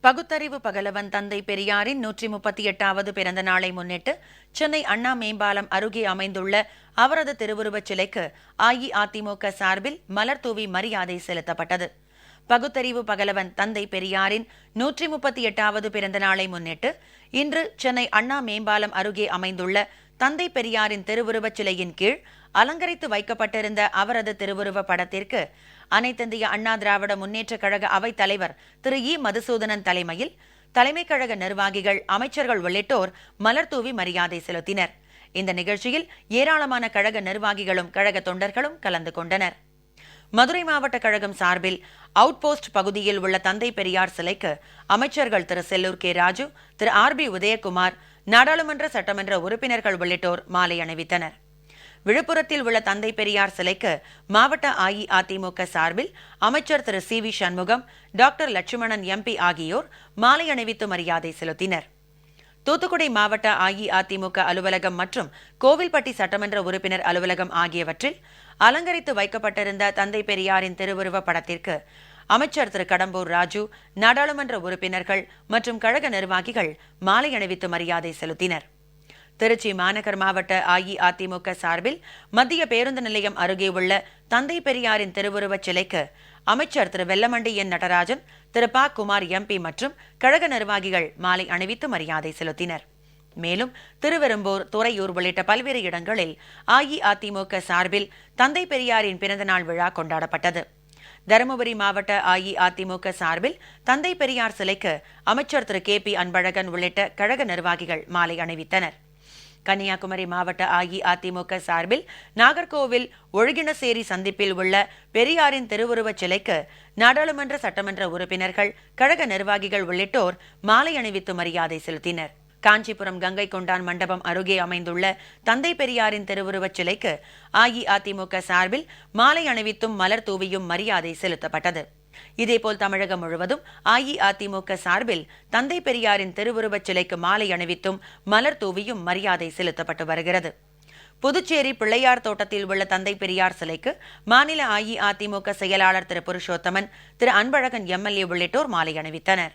பகுத்தறிவு பகலவன் தந்தை பெரியாரின் 138வது பிறந்த நாளை முன்னிட்டு சென்னை அண்ணா மேம்பாலம் அருகே அமைந்துள்ள அவரது திருவுருவச் சிலைக்கு அஇஅதிமுக சார்பில் மலர் தூவி மரியாதை செலுத்தப்பட்டது. பகுத்தறிவு பகலவன் தந்தை பெரியாரின் 138வது பிறந்த நாளை முன்னிட்டு இன்று சென்னை அண்ணா மேம்பாலம் அருகே அமைந்துள்ள தந்தை பெரியாரின் திருவுருவச் சிலையின் கீழ் அலங்கரித்து வைக்கப்பட்டிருந்த அவரது திருவுருவ படத்திற்கு அனைத்திந்திய அண்ணா திராவிட முன்னேற்றக் கழக அவைத் தலைவர் திரு இ. மதுசூதனன் தலைமையில் தலைமைக் கழக நிர்வாகிகள், அமைச்சர்கள் உள்ளிட்டோர் மலர் தூவி மரியாதை செலுத்தினர். இந்த நிகழ்ச்சியில் ஏராளமான கழக நிர்வாகிகளும் கழக தொண்டர்களும் கலந்து கொண்டனர். மதுரை மாவட்ட கழகம் சார்பில் அவுட் போஸ்ட் பகுதியில் உள்ள தந்தை பெரியார் சிலைக்கு அமைச்சர்கள் திரு செல்லூர் கே. ராஜு, திரு ஆர். பி. உதயகுமார், நாடாளுமன்ற சட்டமன்ற உறுப்பினர்கள் உள்ளிட்டோர் மாலை அணிவித்தனர். விழுப்புரத்தில் உள்ள தந்தை பெரியார் சிலைக்கு மாவட்ட அஇஅதிமுக சார்பில் அமைச்சர் திரு C. V. Shanmugam, doctor Lakshmanan MP ஆகியோர் மாலை அணிவித்து மரியாதை செலுத்தினர். தூத்துக்குடி மாவட்ட அஇஅதிமுக அலுவலகம் மற்றும் கோவில்பட்டி சட்டமன்ற உறுப்பினர் அலுவலகம் ஆகியவற்றில் அலங்கரித்து வைக்கப்பட்டிருந்த தந்தை பெரியாரின் திருவுருவ படத்திற்கு அமைச்சர் திரு கடம்பூர் ராஜு, நாடாளுமன்ற உறுப்பினர்கள் மற்றும் கழக நிர்வாகிகள் மாலை அணிவித்து மரியாதை செலுத்தினர். திருச்சி மாநகர் மாவட்ட அஇஅதிமுக சார்பில் மத்திய பேருந்து நிலையம் அருகே உள்ள தந்தை பெரியாரின் திருவுருவச் சிலைக்கு அமைச்சர் திரு வெல்லமண்டி என் நடராஜன், திரு ப. குமார் எம்பி மற்றும் கழக நிர்வாகிகள் மாலை அணிவித்து மரியாதை செலுத்தினர். மேலும் திருவெரும்பூர், துறையூர் உள்ளிட்ட பல்வேறு இடங்களில் அஇஅதிமுக சார்பில் தந்தை பெரியாரின் பிறந்தநாள் விழா கொண்டாடப்பட்டது. தருமபுரி மாவட்ட அஇஅதிமுக சார்பில் தந்தை பெரியார் சிலைக்கு அமைச்சர் திரு கே. பி. அன்பழகன் உள்ளிட்ட கழக நிர்வாகிகள் மாலை அணிவித்தனர். கன்னியாகுமரி மாவட்ட அஇஅதிமுக சார்பில் நாகர்கோவில் ஒழுகினசேரி சந்திப்பில் உள்ள பெரியாரின் திருவுருவச் சிலைக்கு நாடாளுமன்ற சட்டமன்ற உறுப்பினர்கள், கழக நிர்வாகிகள் உள்ளிட்டோர் மாலை அணிவித்து மரியாதை செலுத்தினர். காஞ்சிபுரம் கங்கை கொண்டான் மண்டபம் அருகே அமைந்துள்ள தந்தை பெரியாரின் திருவுருவச் சிலைக்கு அஇஅதிமுக சார்பில் மாலை அணிவித்தும் மலர் தூவியும் மரியாதை செலுத்தப்பட்டது. இதேபோல் தமிழகம் முழுவதும் அஇஅதிமுக சார்பில் தந்தை பெரியாரின் திருவுருவச் சிலைக்கு மாலை அணிவித்தும் மலர் தூவியும் மரியாதை செலுத்தப்பட்டு வருகிறது. புதுச்சேரி பிள்ளையார் தோட்டத்தில் உள்ள தந்தை பெரியார் சிலைக்கு மாநில அஇஅதிமுக செயலாளர் திரு புருஷோத்தமன், திரு அன்பழகன் எம்எல்ஏ உள்ளிட்டோர் மாலை அணிவித்தனர்.